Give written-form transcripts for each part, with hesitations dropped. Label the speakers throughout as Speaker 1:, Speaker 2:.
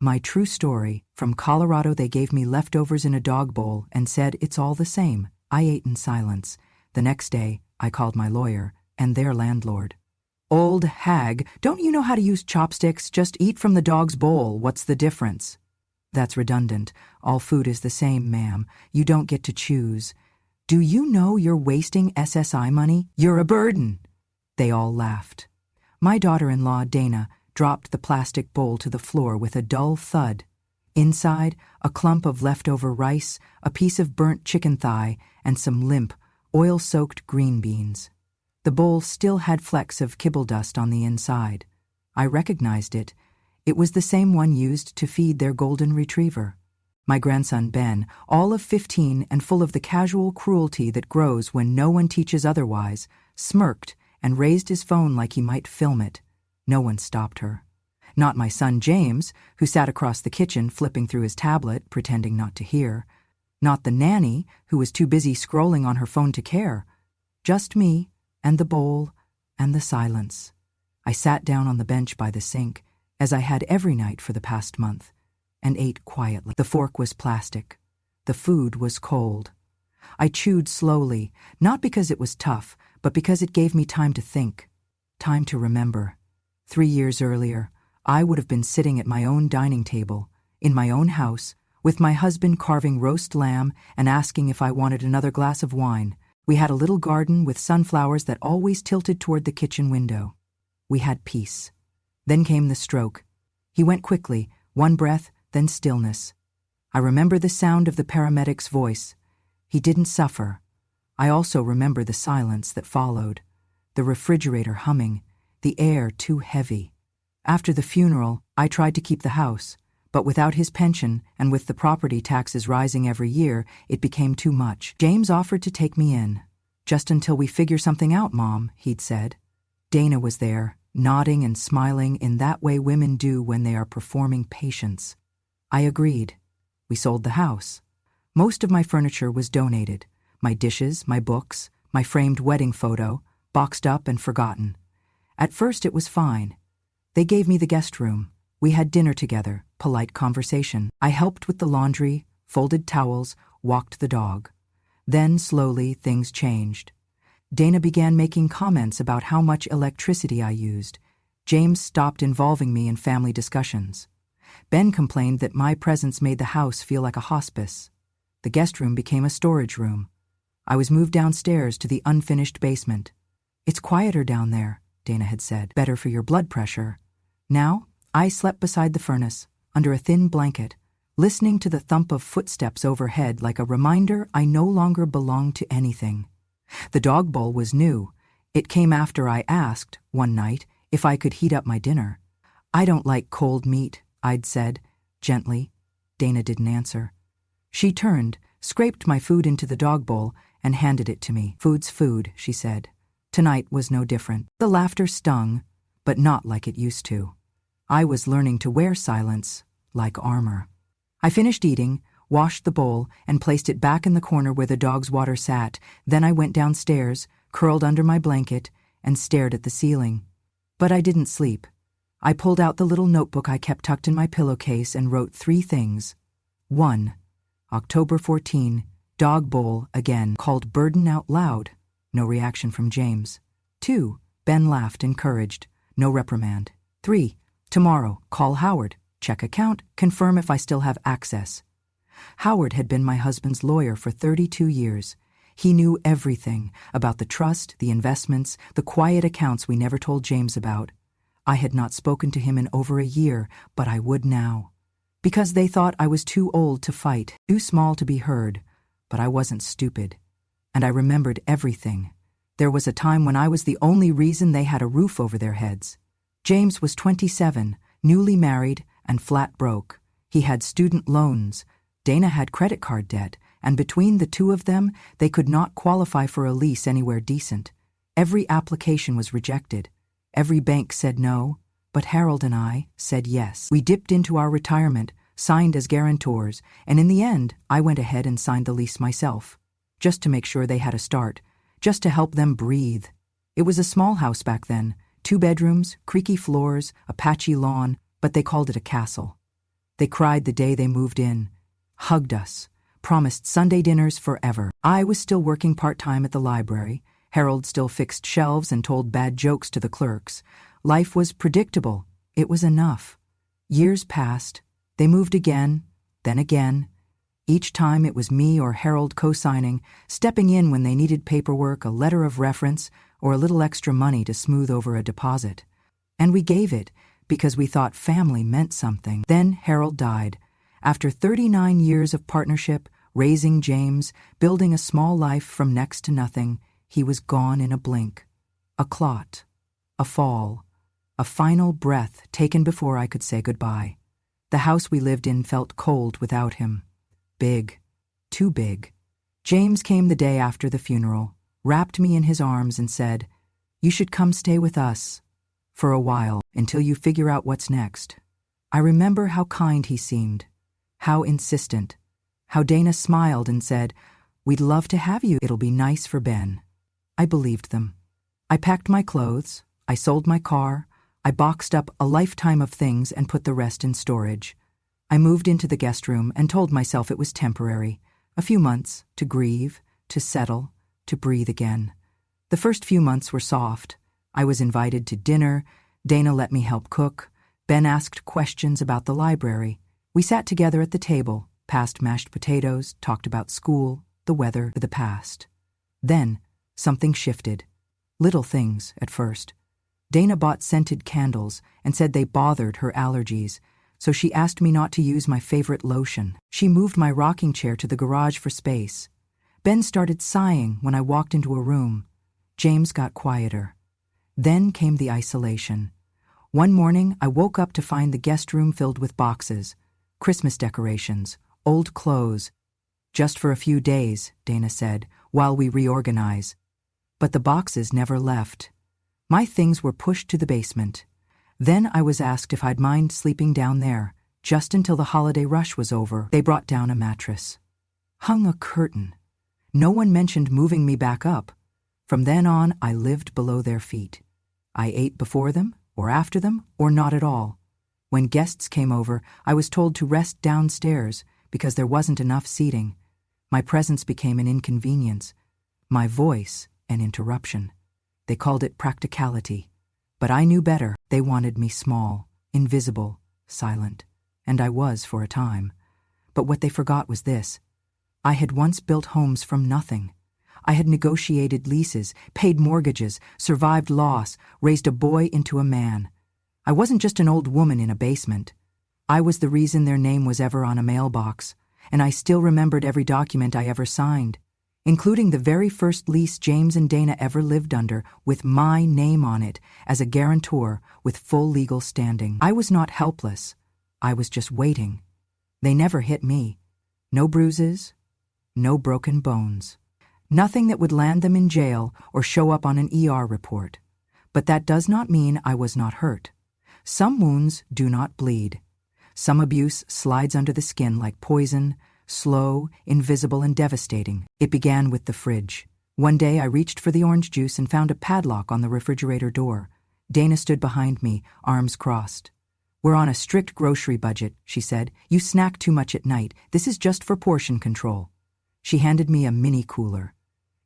Speaker 1: My true story. From Colorado, they gave me leftovers in a dog bowl and said it's all the same. I ate in silence. The next day, I called my lawyer and their landlord. Old hag, don't you know how to use chopsticks? Just eat from the dog's bowl. What's the difference? That's redundant. All food is the same, ma'am. You don't get to choose. Do you know you're wasting SSI money? You're a burden. They all laughed. My daughter-in-law, Dana, dropped the plastic bowl to the floor with a dull thud. Inside, a clump of leftover rice, a piece of burnt chicken thigh, and some limp, oil-soaked green beans. The bowl still had flecks of kibble dust on the inside. I recognized it. It was the same one used to feed their golden retriever. My grandson Ben, all of 15 and full of the casual cruelty that grows when no one teaches otherwise, smirked and raised his phone like he might film it. No one stopped her. Not my son James, who sat across the kitchen flipping through his tablet, pretending not to hear. Not the nanny, who was too busy scrolling on her phone to care. Just me, and the bowl, and the silence. I sat down on the bench by the sink, as I had every night for the past month, and ate quietly. The fork was plastic. The food was cold. I chewed slowly, not because it was tough, but because it gave me time to think, time to remember. 3 years earlier, I would have been sitting at my own dining table, in my own house, with my husband carving roast lamb and asking if I wanted another glass of wine. We had a little garden with sunflowers that always tilted toward the kitchen window. We had peace. Then came the stroke. He went quickly, one breath, then stillness. I remember the sound of the paramedic's voice. He didn't suffer. I also remember the silence that followed, the refrigerator humming, the air too heavy. After the funeral, I tried to keep the house, but without his pension and with the property taxes rising every year, it became too much. James offered to take me in. Just until we figure something out, Mom, he'd said. Dana was there, nodding and smiling in that way women do when they are performing patience. I agreed. We sold the house. Most of my furniture was donated. My dishes, my books, my framed wedding photo, boxed up and forgotten. At first it was fine. They gave me the guest room. We had dinner together, polite conversation. I helped with the laundry, folded towels, walked the dog. Then, slowly, things changed. Dana began making comments about how much electricity I used. James stopped involving me in family discussions. Ben complained that my presence made the house feel like a hospice. The guest room became a storage room. I was moved downstairs to the unfinished basement. It's quieter down there, Dana had said. Better for your blood pressure. Now, I slept beside the furnace, under a thin blanket, listening to the thump of footsteps overhead like a reminder I no longer belonged to anything. The dog bowl was new. It came after I asked, one night, if I could heat up my dinner. I don't like cold meat, I'd said, gently. Dana didn't answer. She turned, scraped my food into the dog bowl, and handed it to me. Food's food, she said. Tonight was no different. The laughter stung, but not like it used to. I was learning to wear silence, like armor. I finished eating, washed the bowl, and placed it back in the corner where the dog's water sat. Then I went downstairs, curled under my blanket, and stared at the ceiling. But I didn't sleep. I pulled out the little notebook I kept tucked in my pillowcase and wrote 3 things. 1. October 14, dog bowl again, called burden out loud. No reaction from James. 2. Ben laughed, encouraged. No reprimand. 3. Tomorrow, call Howard, check account, confirm if I still have access. Howard had been my husband's lawyer for 32 years. He knew everything about the trust, the investments, the quiet accounts we never told James about. I had not spoken to him in over a year, but I would now. Because they thought I was too old to fight, too small to be heard. But I wasn't stupid. And I remembered everything. There was a time when I was the only reason they had a roof over their heads. James was 27, newly married, and flat broke. He had student loans. Dana had credit card debt, and between the two of them, they could not qualify for a lease anywhere decent. Every application was rejected. Every bank said no, but Harold and I said yes. We dipped into our retirement, signed as guarantors, and in the end, I went ahead and signed the lease myself, just to make sure they had a start, just to help them breathe. It was a small house back then, 2 bedrooms, creaky floors, a patchy lawn, but they called it a castle. They cried the day they moved in, hugged us, promised Sunday dinners forever. I was still working part-time at the library. Harold still fixed shelves and told bad jokes to the clerks. Life was predictable. It was enough. Years passed. They moved again, then again. Each time it was me or Harold co-signing, stepping in when they needed paperwork, a letter of reference, or a little extra money to smooth over a deposit. And we gave it because we thought family meant something. Then Harold died. After 39 years of partnership, raising James, building a small life from next to nothing, he was gone in a blink. A clot. A fall. A final breath taken before I could say goodbye. The house we lived in felt cold without him. Big. Too big. James came the day after the funeral, wrapped me in his arms and said, "You should come stay with us for a while until you figure out what's next." I remember how kind he seemed, how insistent, how Dana smiled and said, "We'd love to have you. It'll be nice for Ben." I believed them. I packed my clothes, I sold my car, I boxed up a lifetime of things and put the rest in storage. I moved into the guest room and told myself it was temporary, a few months to grieve, to settle, to breathe again. The first few months were soft. I was invited to dinner, Dana let me help cook, Ben asked questions about the library. We sat together at the table, passed mashed potatoes, talked about school, the weather, the past. Then, something shifted. Little things at first. Dana bought scented candles and said they bothered her allergies, so she asked me not to use my favorite lotion. She moved my rocking chair to the garage for space. Ben started sighing when I walked into a room. James got quieter. Then came the isolation. One morning, I woke up to find the guest room filled with boxes, Christmas decorations, old clothes. "Just for a few days," Dana said, "while we reorganize." But the boxes never left. My things were pushed to the basement. Then I was asked if I'd mind sleeping down there, just until the holiday rush was over. They brought down a mattress. Hung a curtain. No one mentioned moving me back up. From then on, I lived below their feet. I ate before them, or after them, or not at all. When guests came over, I was told to rest downstairs because there wasn't enough seating. My presence became an inconvenience. My voice, an interruption. They called it practicality. But I knew better. They wanted me small, invisible, silent. And I was for a time. But what they forgot was this. I had once built homes from nothing. I had negotiated leases, paid mortgages, survived loss, raised a boy into a man. I wasn't just an old woman in a basement. I was the reason their name was ever on a mailbox, and I still remembered every document I ever signed, including the very first lease James and Dana ever lived under, with my name on it as a guarantor with full legal standing. I was not helpless. I was just waiting. They never hit me. No bruises, no broken bones. Nothing that would land them in jail or show up on an ER report. But that does not mean I was not hurt. Some wounds do not bleed. Some abuse slides under the skin like poison, slow, invisible, and devastating. It began with the fridge. One day I reached for the orange juice and found a padlock on the refrigerator door. Dana stood behind me, arms crossed. "We're on a strict grocery budget," she said. "You snack too much at night. This is just for portion control." She handed me a mini cooler.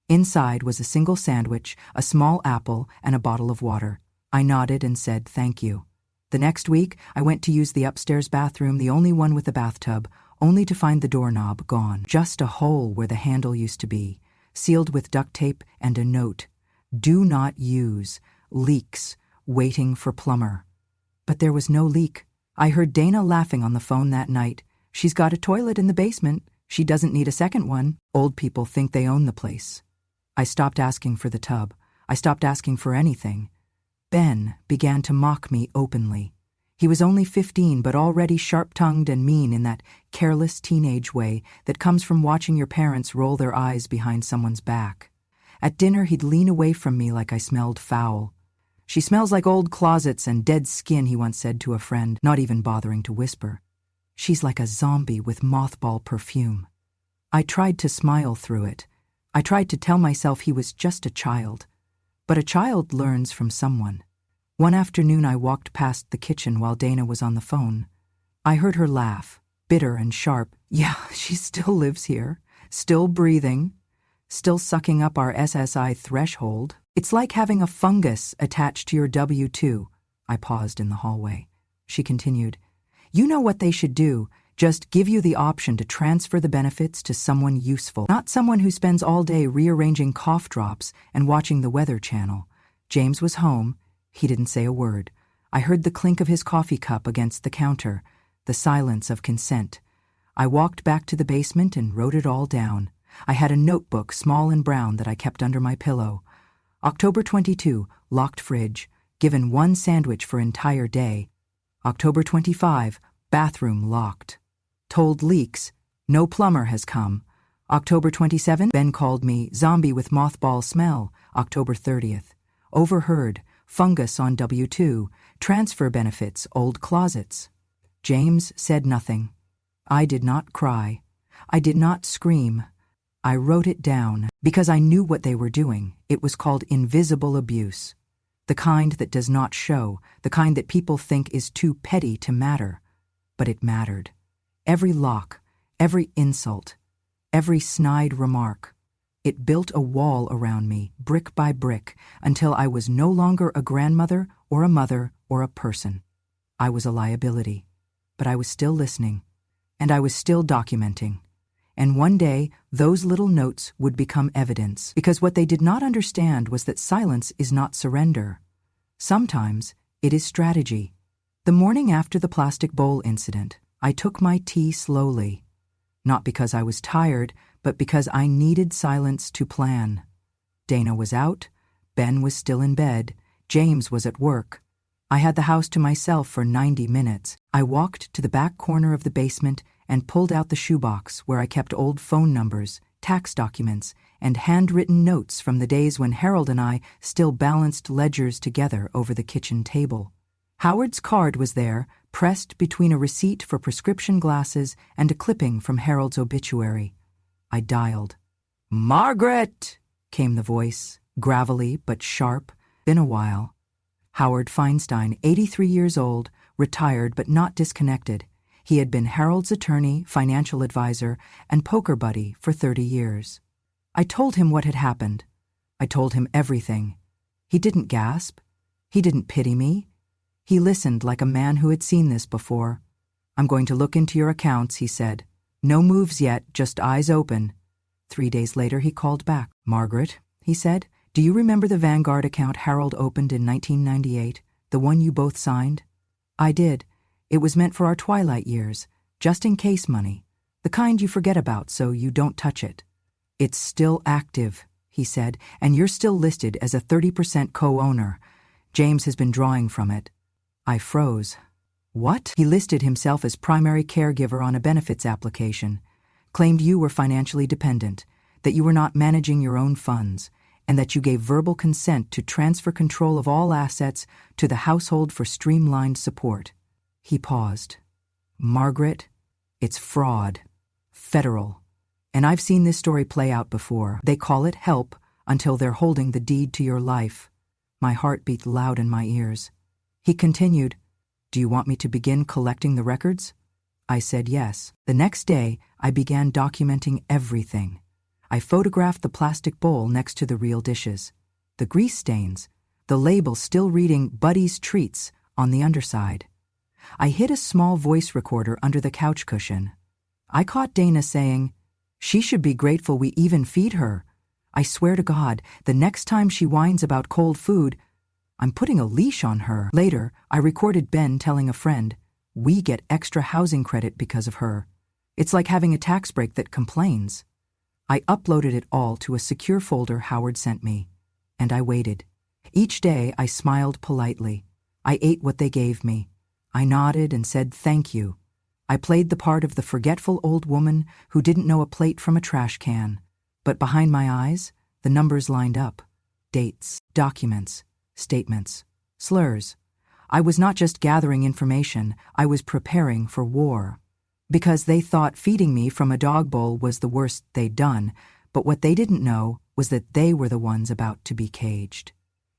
Speaker 1: Inside was a single sandwich, a small apple, and a bottle of water. I nodded and said thank you. The next week, I went to use the upstairs bathroom, the only one with a bathtub, only to find the doorknob gone. Just a hole where the handle used to be, sealed with duct tape and a note. "Do not use. Leaks. Waiting for plumber." But there was no leak. I heard Dana laughing on the phone that night. "She's got a toilet in the basement. She doesn't need a second one. Old people think they own the place." I stopped asking for the tub. I stopped asking for anything. Ben began to mock me openly. He was only 15, but already sharp-tongued and mean in that careless teenage way that comes from watching your parents roll their eyes behind someone's back. At dinner, he'd lean away from me like I smelled foul. "She smells like old closets and dead skin," he once said to a friend, not even bothering to whisper. "She's like a zombie with mothball perfume." I tried to smile through it. I tried to tell myself he was just a child. But a child learns from someone. One afternoon I walked past the kitchen while Dana was on the phone. I heard her laugh, bitter and sharp. Yeah, she still lives here, still breathing, still sucking up our SSI threshold. It's like having a fungus attached to your W-2. I paused in the hallway. She continued, you know what they should do, just give you the option to transfer the benefits to someone useful, not someone who spends all day rearranging cough drops and watching the Weather Channel. James was home. He didn't say a word. I heard the clink of his coffee cup against the counter, the silence of consent. I walked back to the basement and wrote it all down. I had a notebook, small and brown, that I kept under my pillow. October 22, locked fridge, given 1 sandwich for entire day. October 25, bathroom locked. Told leaks, no plumber has come. October 27, Ben called me zombie with mothball smell. October 30th, overheard, fungus on W-2, transfer benefits, old closets. James said nothing. I did not cry. I did not scream. I wrote it down because I knew what they were doing. It was called invisible abuse. The kind that does not show, the kind that people think is too petty to matter. But it mattered. Every lock, every insult, every snide remark. It built a wall around me, brick by brick, until I was no longer a grandmother or a mother or a person. I was a liability, but I was still listening, and I was still documenting. And one day, those little notes would become evidence, because what they did not understand was that silence is not surrender. Sometimes it is strategy. The morning after the plastic bowl incident, I took my tea slowly, not because I was tired, but because I needed silence to plan. Dana was out, Ben was still in bed, James was at work. I had the house to myself for 90 minutes. I walked to the back corner of the basement and pulled out the shoebox where I kept old phone numbers, tax documents, and handwritten notes from the days when Harold and I still balanced ledgers together over the kitchen table. Howard's card was there, pressed between a receipt for prescription glasses and a clipping from Harold's obituary. I dialed. "Margaret!" came the voice, gravelly but sharp. Been a while. Howard Feinstein, 83 years old, retired but not disconnected. He had been Harold's attorney, financial advisor, and poker buddy for 30 years. I told him what had happened. I told him everything. He didn't gasp. He didn't pity me. He listened like a man who had seen this before. "I'm going to look into your accounts," he said. "No moves yet, just eyes open." 3 days later he called back. "Margaret," he said, "do you remember the Vanguard account Harold opened in 1998, the one you both signed?" I did. It was meant for our twilight years, just in case money, the kind you forget about so you don't touch it. "It's still active," he said, "and you're still listed as a 30% co-owner. James has been drawing from it." I froze. "What?" He listed himself as primary caregiver on a benefits application, claimed you were financially dependent, that you were not managing your own funds, and that you gave verbal consent to transfer control of all assets to the household for streamlined support. He paused. "Margaret, it's fraud. Federal. And I've seen this story play out before. They call it help until they're holding the deed to your life." My heart beat loud in my ears. He continued, "Do you want me to begin collecting the records?" I said yes. The next day, I began documenting everything. I photographed the plastic bowl next to the real dishes, the grease stains, the label still reading Buddy's Treats on the underside. I hid a small voice recorder under the couch cushion. I caught Dana saying, "She should be grateful we even feed her. I swear to God, the next time she whines about cold food, I'm putting a leash on her." Later, I recorded Ben telling a friend, "We get extra housing credit because of her. It's like having a tax break that complains." I uploaded it all to a secure folder Howard sent me, and I waited. Each day I smiled politely. I ate what they gave me. I nodded and said thank you. I played the part of the forgetful old woman who didn't know a plate from a trash can. But behind my eyes, the numbers lined up. Dates, documents, statements, slurs. I was not just gathering information, I was preparing for war. Because they thought feeding me from a dog bowl was the worst they'd done, but what they didn't know was that they were the ones about to be caged.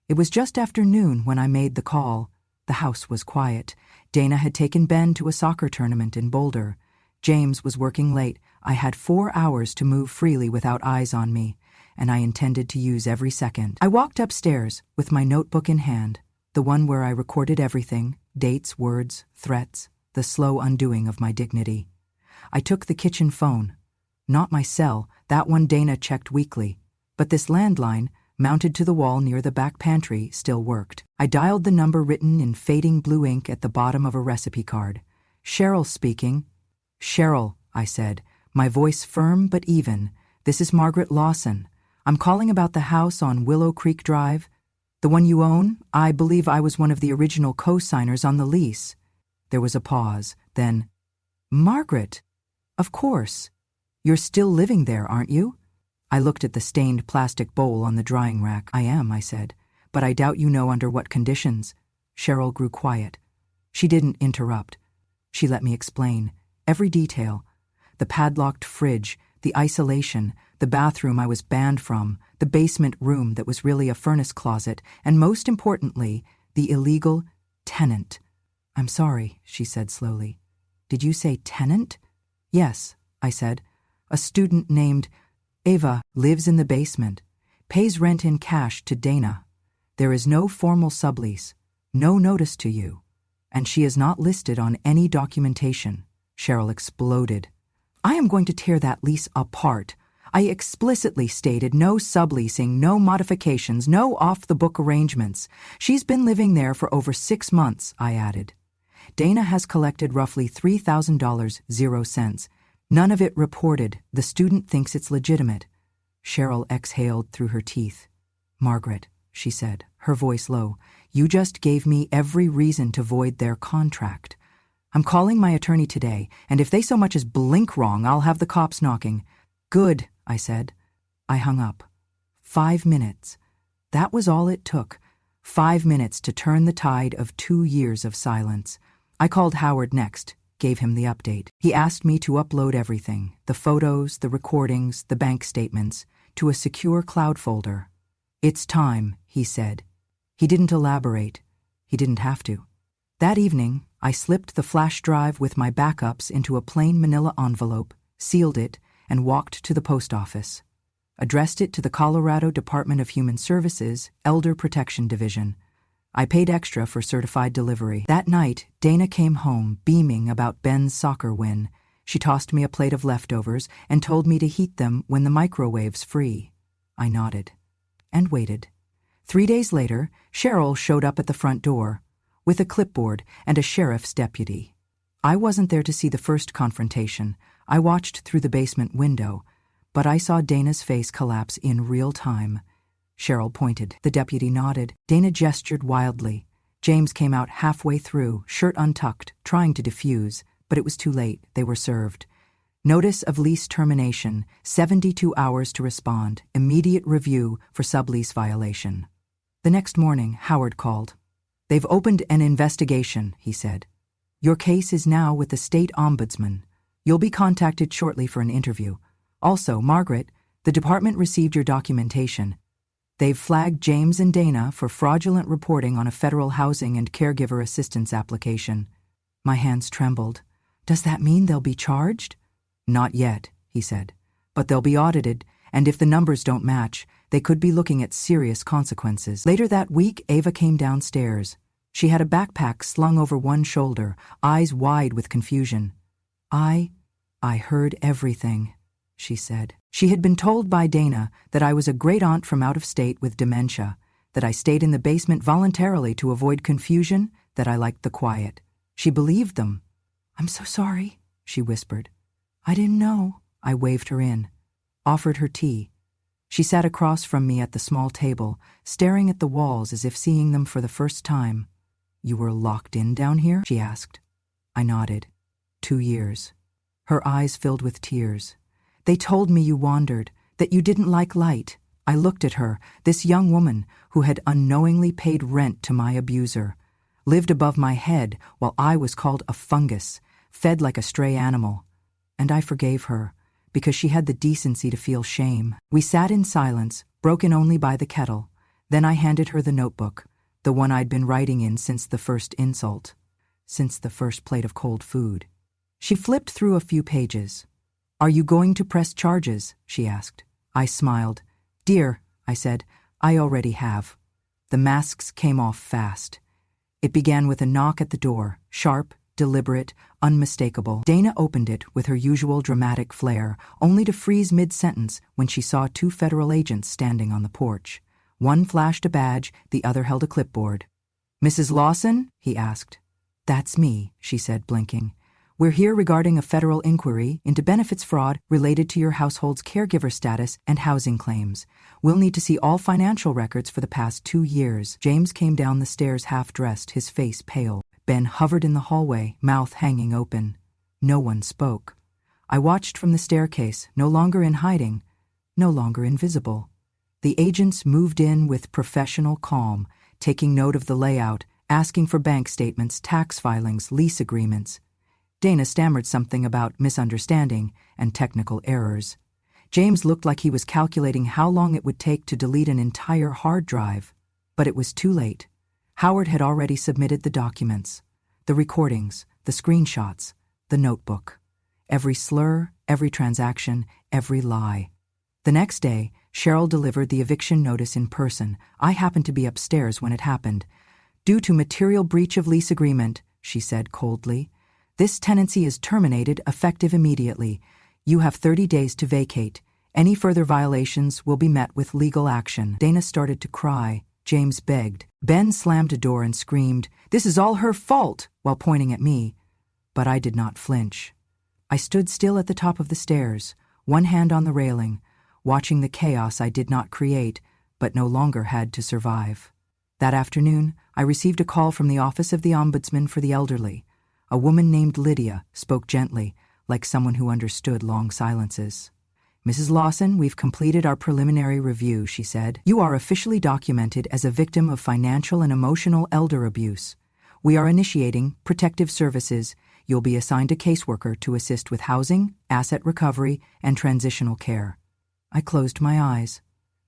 Speaker 1: It was just after noon when I made the call. The house was quiet. Dana had taken Ben to a soccer tournament in Boulder. James was working late. I had 4 hours to move freely without eyes on me, and I intended to use every second. I walked upstairs with my notebook in hand, the one where I recorded everything, dates, words, threats, the slow undoing of my dignity. I took the kitchen phone. Not my cell, that one Dana checked weekly, but this landline, mounted to the wall near the back pantry, still worked. I dialed the number written in fading blue ink at the bottom of a recipe card. "Cheryl speaking." "Cheryl," I said, my voice firm but even. "This is Margaret Lawson. I'm calling about the house on Willow Creek Drive. The one you own? I believe I was one of the original co-signers on the lease." There was a pause. Then, "Margaret, of course. You're still living there, aren't you?" I looked at the stained plastic bowl on the drying rack. "I am," I said, "but I doubt you know under what conditions." Cheryl grew quiet. She didn't interrupt. She let me explain. Every detail. The padlocked fridge, the isolation, the bathroom I was banned from, the basement room that was really a furnace closet, and most importantly, the illegal tenant. "I'm sorry," she said slowly. "Did you say tenant?" "Yes," I said. "A student named Ava lives in the basement, pays rent in cash to Dana. There is no formal sublease, no notice to you, and she is not listed on any documentation." Cheryl exploded. "I am going to tear that lease apart. I explicitly stated no subleasing, no modifications, no off-the-book arrangements. She's been living there for over 6 months," I added. "Dana has collected roughly $3,000, 0 cents. None of it reported. The student thinks it's legitimate." Cheryl exhaled through her teeth. "Margaret," she said, her voice low, "you just gave me every reason to void their contract. I'm calling my attorney today, and if they so much as blink wrong, I'll have the cops knocking." "Good," I said. I hung up. 5 minutes. That was all it took. 5 minutes to turn the tide of 2 years of silence. I called Howard next, gave him the update. He asked me to upload everything, the photos, the recordings, the bank statements, to a secure cloud folder. "It's time," he said. He didn't elaborate. He didn't have to. That evening, I slipped the flash drive with my backups into a plain manila envelope, sealed it, and walked to the post office. Addressed it to the Colorado Department of Human Services, Elder Protection Division. I paid extra for certified delivery. That night, Dana came home, beaming about Ben's soccer win. She tossed me a plate of leftovers and told me to heat them when the microwave's free. I nodded. And waited. 3 days later, Cheryl showed up at the front door, with a clipboard and a sheriff's deputy. I wasn't there to see the first confrontation. I watched through the basement window, but I saw Dana's face collapse in real time. Cheryl pointed. The deputy nodded. Dana gestured wildly. James came out halfway through, shirt untucked, trying to defuse, but it was too late. They were served. Notice of lease termination, 72 hours to respond, immediate review for sublease violation. The next morning, Howard called. "They've opened an investigation," he said. "Your case is now with the state ombudsman. You'll be contacted shortly for an interview. Also, Margaret, the department received your documentation. They've flagged James and Dana for fraudulent reporting on a federal housing and caregiver assistance application." My hands trembled. "Does that mean they'll be charged?" "Not yet," he said. "But they'll be audited, and if the numbers don't match, they could be looking at serious consequences." Later that week, Ava came downstairs. She had a backpack slung over one shoulder, eyes wide with confusion. I heard everything," she said. She had been told by Dana that I was a great aunt from out of state with dementia, that I stayed in the basement voluntarily to avoid confusion, that I liked the quiet. She believed them. "I'm so sorry," she whispered. "I didn't know." I waved her in, offered her tea. She sat across from me at the small table, staring at the walls as if seeing them for the first time. "You were locked in down here?" she asked. I nodded. 2 years. Her eyes filled with tears. "They told me you wandered, that you didn't like light." I looked at her, this young woman who had unknowingly paid rent to my abuser, lived above my head while I was called a fungus, fed like a stray animal. And I forgave her, because she had the decency to feel shame. We sat in silence, broken only by the kettle. Then I handed her the notebook. the one I'd been writing in since the first insult, since the first plate of cold food. She flipped through a few pages. "Are you going to press charges?" she asked. I smiled. "Dear," I said, "I already have." The masks came off fast. It began with a knock at the door, sharp, deliberate, unmistakable. Dana opened it with her usual dramatic flair, only to freeze mid-sentence when she saw two federal agents standing on the porch. One flashed a badge, the other held a clipboard. "Mrs. Lawson?" he asked. "That's me," she said, blinking. "We're here regarding a federal inquiry into benefits fraud related to your household's caregiver status and housing claims. We'll need to see all financial records for the past 2 years." James came down the stairs half-dressed, his face pale. Ben hovered in the hallway, mouth hanging open. No one spoke. I watched from the staircase, no longer in hiding, no longer invisible. The agents moved in with professional calm, taking note of the layout, asking for bank statements, tax filings, lease agreements. Dana stammered something about misunderstanding and technical errors. James looked like he was calculating how long it would take to delete an entire hard drive. But it was too late. Howard had already submitted the documents, the recordings, the screenshots, the notebook. Every slur, every transaction, every lie. The next day, Cheryl delivered the eviction notice in person. I happened to be upstairs when it happened. "Due to material breach of lease agreement," she said coldly, "this tenancy is terminated effective immediately. You have 30 days to vacate. Any further violations will be met with legal action." Dana started to cry. James begged. Ben slammed a door and screamed, "This is all her fault," while pointing at me. But I did not flinch. I stood still at the top of the stairs, one hand on the railing, watching the chaos I did not create, but no longer had to survive. That afternoon, I received a call from the Office of the Ombudsman for the Elderly. A woman named Lydia spoke gently, like someone who understood long silences. "Mrs. Lawson, we've completed our preliminary review," she said. "You are officially documented as a victim of financial and emotional elder abuse. We are initiating protective services. You'll be assigned a caseworker to assist with housing, asset recovery, and transitional care." I closed my eyes.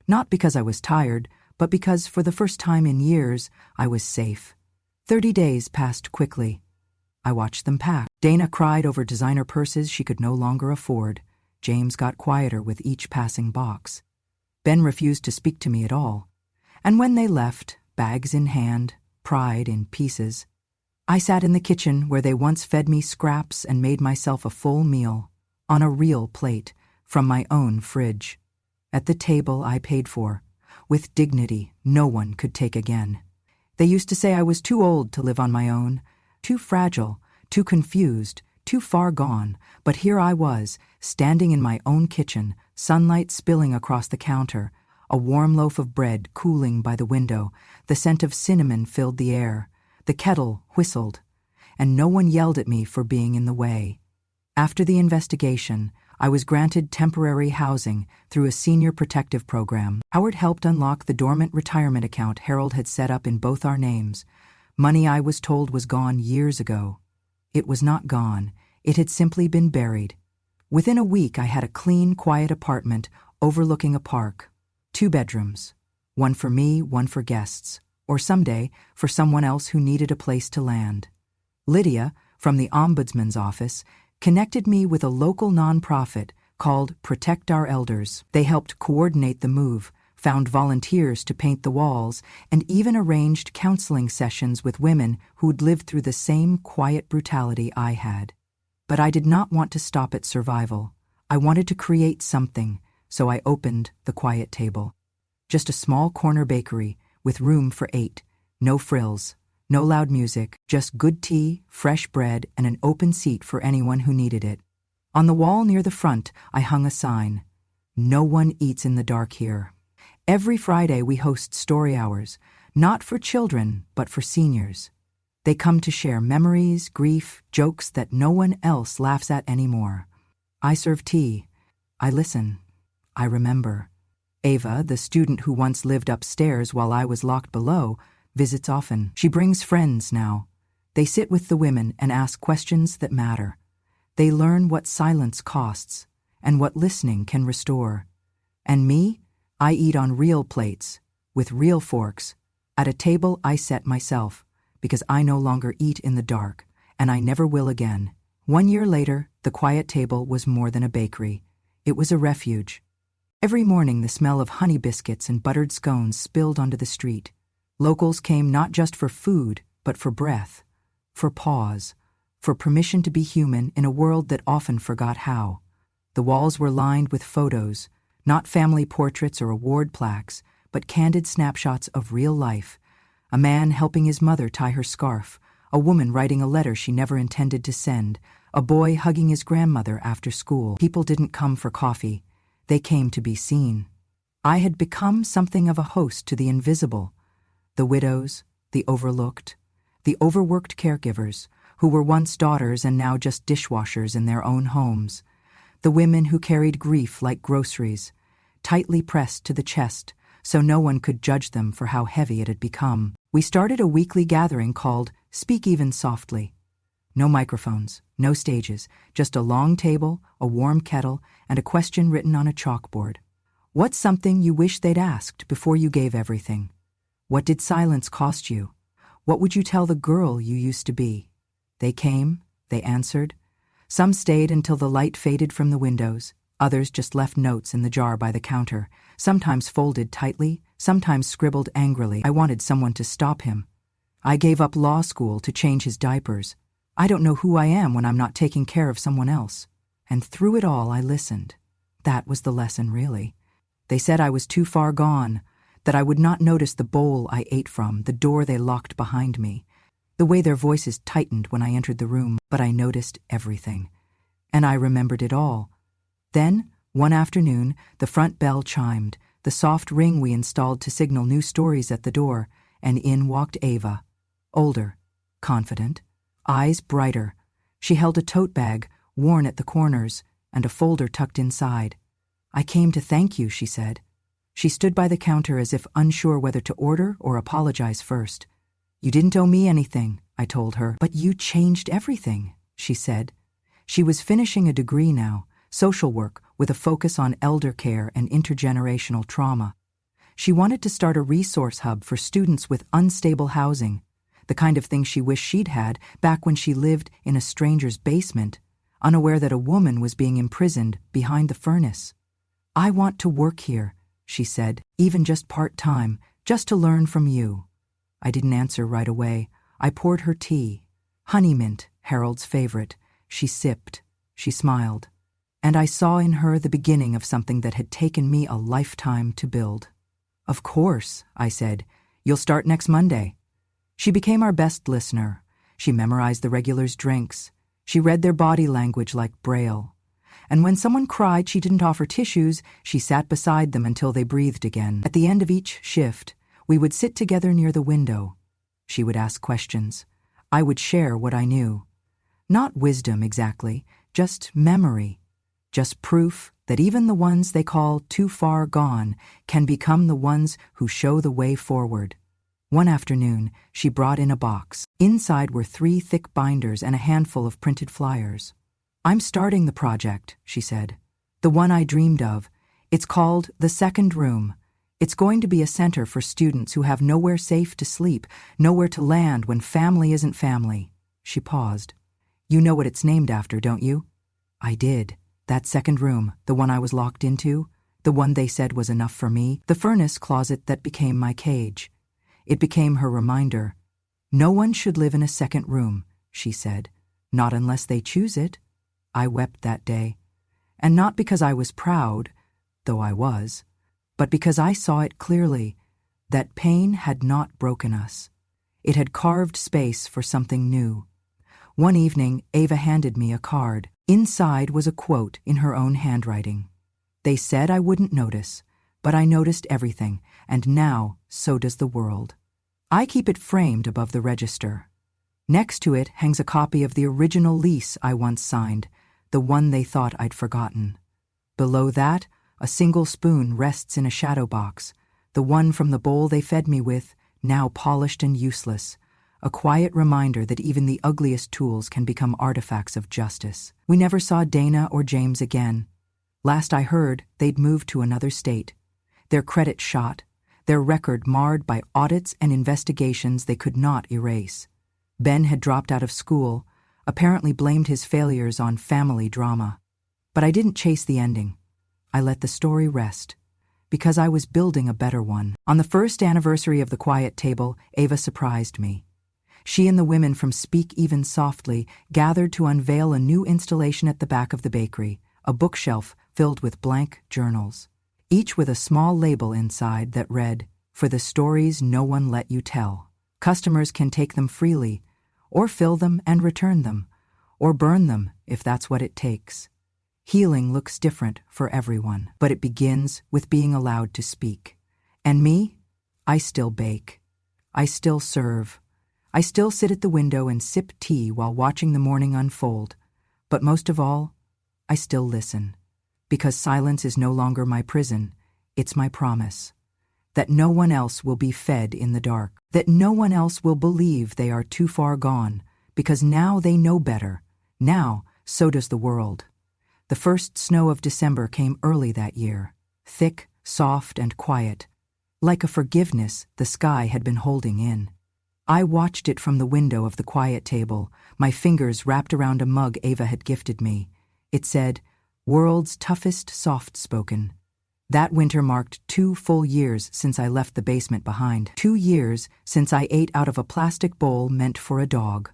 Speaker 1: Not because I was tired, but because for the first time in years, I was safe. 30 days passed quickly. I watched them pack. Dana cried over designer purses she could no longer afford. James got quieter with each passing box. Ben refused to speak to me at all. And when they left, bags in hand, pride in pieces, I sat in the kitchen where they once fed me scraps and made myself a full meal, on a real plate, from my own fridge. At the table I paid for, with dignity no one could take again. They used to say I was too old to live on my own, too fragile, too confused, too far gone, but here I was, standing in my own kitchen, sunlight spilling across the counter, a warm loaf of bread cooling by the window, the scent of cinnamon filled the air, the kettle whistled, and no one yelled at me for being in the way. After the investigation, I was granted temporary housing through a senior protective program. Howard helped unlock the dormant retirement account Harold had set up in both our names. Money I was told was gone years ago. It was not gone. It had simply been buried. Within a week, I had a clean, quiet apartment overlooking a park. 2 bedrooms. One for me, one for guests. Or someday, for someone else who needed a place to land. Lydia, from the Ombudsman's office, connected me with a local nonprofit called Protect Our Elders. They helped coordinate the move, found volunteers to paint the walls, and even arranged counseling sessions with women who'd lived through the same quiet brutality I had. But I did not want to stop at survival. I wanted to create something, so I opened the Quiet Table. Just a small corner bakery with room for 8, no frills, no loud music, just good tea, fresh bread, and an open seat for anyone who needed it. On the wall near the front, I hung a sign. "No one eats in the dark here." Every Friday we host story hours, not for children, but for seniors. They come to share memories, grief, jokes that no one else laughs at anymore. I serve tea. I listen. I remember. Ava, the student who once lived upstairs while I was locked below, visits often. She brings friends now. They sit with the women and ask questions that matter. They learn what silence costs and what listening can restore. And me? I eat on real plates, with real forks, At a table I set myself, because I no longer eat in the dark, and I never will again. 1 year later, the quiet table was more than a bakery. It was a refuge. Every morning the smell of honey biscuits and buttered scones spilled onto the street. Locals came not just for food, but for breath, for pause, for permission to be human in a world that often forgot how. The walls were lined with photos, not family portraits or award plaques, but candid snapshots of real life. A man helping his mother tie her scarf, a woman writing a letter she never intended to send, a boy hugging his grandmother after school. People didn't come for coffee. They came to be seen. I had become something of a host to the invisible, the widows, the overlooked, the overworked caregivers, who were once daughters and now just dishwashers in their own homes, the women who carried grief like groceries, tightly pressed to the chest so no one could judge them for how heavy it had become. We started a weekly gathering called Speak Even Softly. No microphones, no stages, just a long table, a warm kettle, and a question written on a chalkboard. What's something you wish they'd asked before you gave everything? What did silence cost you? What would you tell the girl you used to be? They came, they answered. Some stayed until the light faded from the windows. Others just left notes in the jar by the counter, sometimes folded tightly, sometimes scribbled angrily. I wanted someone to stop him. I gave up law school to change his diapers. I don't know who I am when I'm not taking care of someone else. And through it all, I listened. That was the lesson, really. They said I was too far gone, that I would not notice the bowl I ate from, the door they locked behind me, the way their voices tightened when I entered the room. But I noticed everything. And I remembered it all. Then, one afternoon, the front bell chimed, the soft ring we installed to signal new stories at the door, and in walked Ava. Older, confident, eyes brighter. She held a tote bag, worn at the corners, and a folder tucked inside. I came to thank you, she said. She stood by the counter as if unsure whether to order or apologize first. You didn't owe me anything, I told her. But you changed everything, she said. She was finishing a degree now, social work with a focus on elder care and intergenerational trauma. She wanted to start a resource hub for students with unstable housing, the kind of thing she wished she'd had back when she lived in a stranger's basement, unaware that a woman was being imprisoned behind the furnace. I want to work here, she said, even just part-time, just to learn from you. I didn't answer right away. I poured her tea. Honey mint, Harold's favorite. She sipped. She smiled. And I saw in her the beginning of something that had taken me a lifetime to build. Of course, I said. You'll start next Monday. She became our best listener. She memorized the regulars' drinks. She read their body language like Braille. And when someone cried she didn't offer tissues, she sat beside them until they breathed again. At the end of each shift, we would sit together near the window. She would ask questions. I would share what I knew. Not wisdom exactly, just memory. Just proof that even the ones they call too far gone can become the ones who show the way forward. One afternoon, she brought in a box. Inside were 3 thick binders and a handful of printed flyers. I'm starting the project, she said. The one I dreamed of. It's called The Second Room. It's going to be a center for students who have nowhere safe to sleep, nowhere to land when family isn't family. She paused. You know what it's named after, don't you? I did. That second room, the one I was locked into, the one they said was enough for me, the furnace closet that became my cage. It became her reminder. No one should live in a second room, she said. Not unless they choose it. I wept that day. And not because I was proud, though I was, but because I saw it clearly, that pain had not broken us. It had carved space for something new. One evening, Ava handed me a card. Inside was a quote in her own handwriting. They said I wouldn't notice, but I noticed everything, and now so does the world. I keep it framed above the register. Next to it hangs a copy of the original lease I once signed, the one they thought I'd forgotten. Below that, a single spoon rests in a shadow box, the one from the bowl they fed me with, now polished and useless, a quiet reminder that even the ugliest tools can become artifacts of justice. We never saw Dana or James again. Last I heard, they'd moved to another state. Their credit shot. their record marred by audits and investigations they could not erase. Ben had dropped out of school, apparently blamed his failures on family drama. But I didn't chase the ending. I let the story rest, because I was building a better one. On the first anniversary of the Quiet Table, Ava surprised me. She and the women from Speak Even Softly gathered to unveil a new installation at the back of the bakery, a bookshelf filled with blank journals, each with a small label inside that read, "For the stories no one let you tell. Customers can take them freely, or fill them and return them, or burn them if that's what it takes." Healing looks different for everyone, but it begins with being allowed to speak. And me? I still bake. I still serve. I still sit at the window and sip tea while watching the morning unfold. But most of all, I still listen. Because silence is no longer my prison, it's my promise. That no one else will be fed in the dark. That no one else will believe they are too far gone, because now they know better. Now, so does the world. The first snow of December came early that year, thick, soft, and quiet, like a forgiveness the sky had been holding in. I watched it from the window of the Quiet Table, my fingers wrapped around a mug Ava had gifted me. It said, "World's Toughest Soft-Spoken." That winter marked 2 full years since I left the basement behind. 2 years since I ate out of a plastic bowl meant for a dog.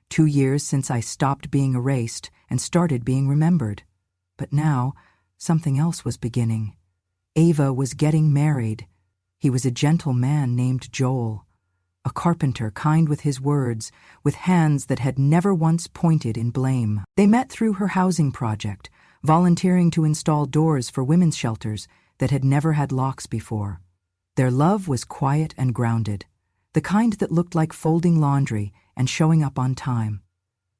Speaker 1: 2 years since I stopped being erased and started being remembered. But now, something else was beginning. Ava was getting married. He was a gentle man named Joel, a carpenter kind with his words, with hands that had never once pointed in blame. They met through her housing project, volunteering to install doors for women's shelters that had never had locks before. Their love was quiet and grounded, the kind that looked like folding laundry and showing up on time.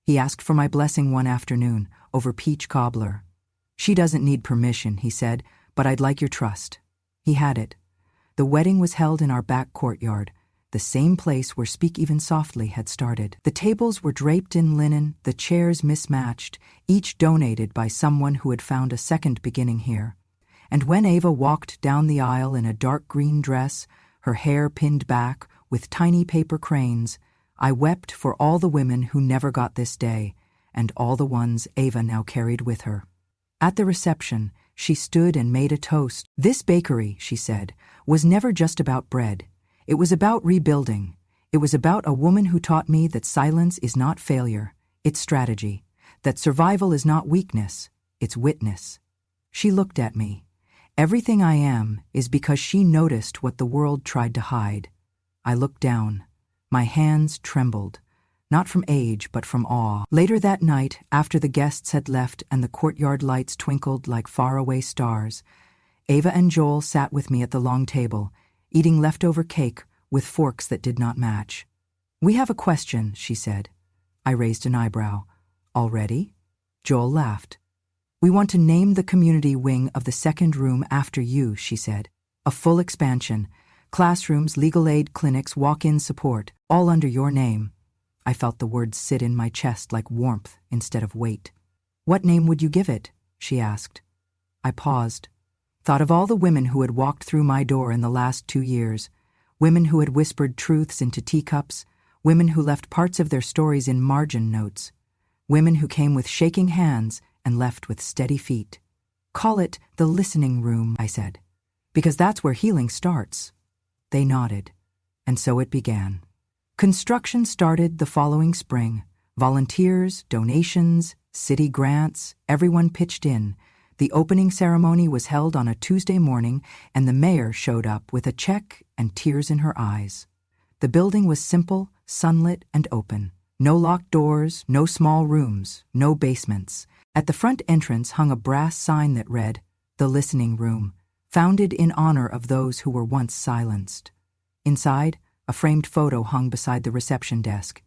Speaker 1: He asked for my blessing one afternoon over peach cobbler. "She doesn't need permission," he said, "but I'd like your trust." He had it. The wedding was held in our back courtyard, the same place where Speak Even Softly had started. The tables were draped in linen, the chairs mismatched, each donated by someone who had found a second beginning here. And when Ava walked down the aisle in a dark green dress, her hair pinned back with tiny paper cranes, I wept for all the women who never got this day, and all the ones Ava now carried with her. At the reception, she stood and made a toast. "This bakery," she said, "was never just about bread. It was about rebuilding. It was about a woman who taught me that silence is not failure, it's strategy. That survival is not weakness, it's witness." She looked at me. Everything I am is because she noticed what the world tried to hide. I looked down. My hands trembled. Not from age, but from awe. Later that night, after the guests had left and the courtyard lights twinkled like faraway stars, Ava and Joel sat with me at the long table, eating leftover cake with forks that did not match. "We have a question," she said. I raised an eyebrow. "Already?" Joel laughed. "We want to name the community wing of the second room after you," she said. "A full expansion. Classrooms, legal aid clinics, walk-in support, all under your name." I felt the words sit in my chest like warmth instead of weight. "What name would you give it?" she asked. I paused, thought of all the women who had walked through my door in the last 2 years, women who had whispered truths into teacups, women who left parts of their stories in margin notes, women who came with shaking hands and left with steady feet. "Call it the listening room," I said, "because that's where healing starts." They nodded, and so it began. Construction started the following spring. Volunteers, donations, city grants, everyone pitched in. The opening ceremony was held on a Tuesday morning, and the mayor showed up with a check and tears in her eyes. The building was simple, sunlit, and open. No locked doors, no small rooms, no basements. At the front entrance hung a brass sign that read, "The Listening Room," founded in honor of those who were once silenced. Inside, a framed photo hung beside the reception desk.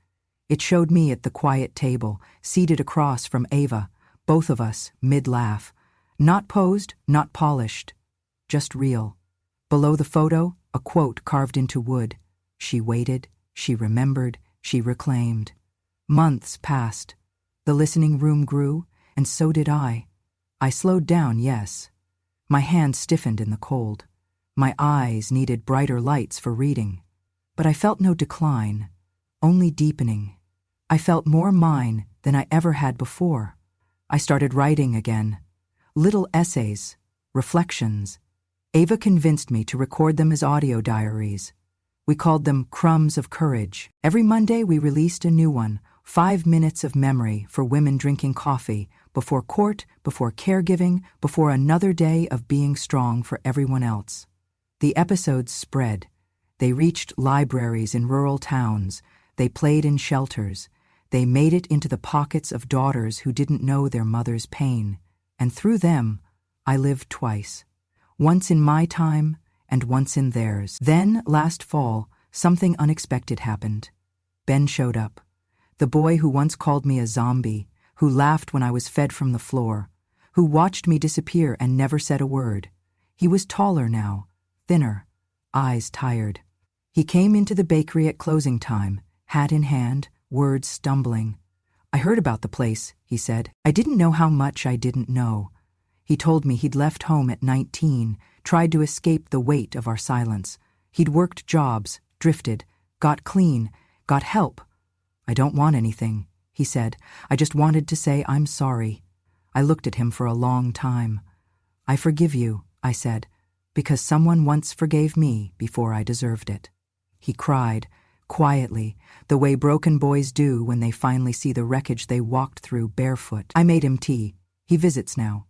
Speaker 1: It showed me at the Quiet Table, seated across from Ava, both of us mid-laugh. Not posed, not polished, just real. Below the photo, a quote carved into wood. She waited, she remembered, she reclaimed. Months passed. The listening room grew, and so did I. I slowed down, yes. My hand stiffened in the cold. My eyes needed brighter lights for reading. But I felt no decline, only deepening. I felt more mine than I ever had before. I started writing again. Little essays, reflections. Ava convinced me to record them as audio diaries. We called them Crumbs of Courage. Every Monday we released a new one, 5 minutes of memory for women drinking coffee, before court, before caregiving, before another day of being strong for everyone else. The episodes spread. They reached libraries in rural towns. They played in shelters. They made it into the pockets of daughters who didn't know their mother's pain. And through them, I lived twice. Once in my time, and once in theirs. Then, last fall, something unexpected happened. Ben showed up. The boy who once called me a zombie, who laughed when I was fed from the floor, who watched me disappear and never said a word. He was taller now, thinner, eyes tired. He came into the bakery at closing time, hat in hand, words stumbling. "I heard about the place," he said. "I didn't know how much I didn't know." He told me he'd left home at 19, tried to escape the weight of our silence. He'd worked jobs, drifted, got clean, got help. "I don't want anything," he said. "I just wanted to say I'm sorry." I looked at him for a long time. "I forgive you," I said, "because someone once forgave me before I deserved it." He cried, quietly, the way broken boys do when they finally see the wreckage they walked through barefoot. I made him tea. He visits now.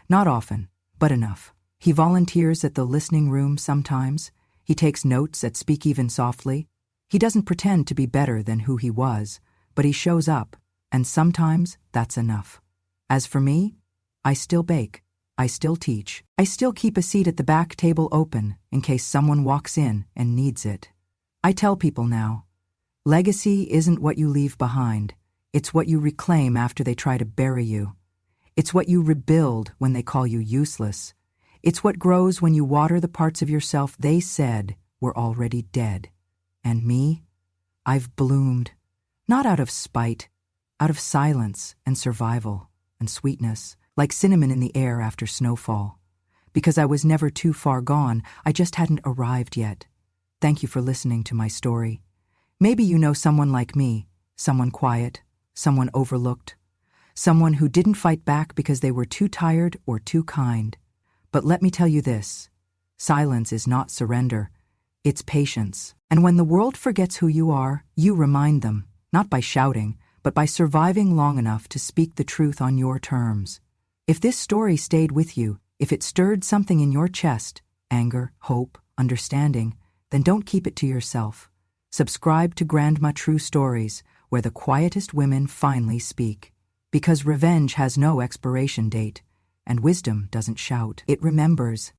Speaker 1: Not often, but enough. He volunteers at the listening room sometimes. He takes notes at Speak Even Softly. He doesn't pretend to be better than who he was, but he shows up, and sometimes that's enough. As for me, I still bake. I still teach. I still keep a seat at the back table open in case someone walks in and needs it. I tell people now, legacy isn't what you leave behind. It's what you reclaim after they try to bury you. It's what you rebuild when they call you useless. It's what grows when you water the parts of yourself they said were already dead. And me? I've bloomed. Not out of spite, out of silence and survival and sweetness, like cinnamon in the air after snowfall. Because I was never too far gone, I just hadn't arrived yet. Thank you for listening to my story. Maybe you know someone like me, someone quiet, someone overlooked, someone who didn't fight back because they were too tired or too kind. But let me tell you this, silence is not surrender, it's patience. And when the world forgets who you are, you remind them, not by shouting, but by surviving long enough to speak the truth on your terms. If this story stayed with you, if it stirred something in your chest, anger, hope, understanding, then don't keep it to yourself. Subscribe to Grandma True Stories, where the quietest women finally speak. Because revenge has no expiration date, and wisdom doesn't shout. It remembers.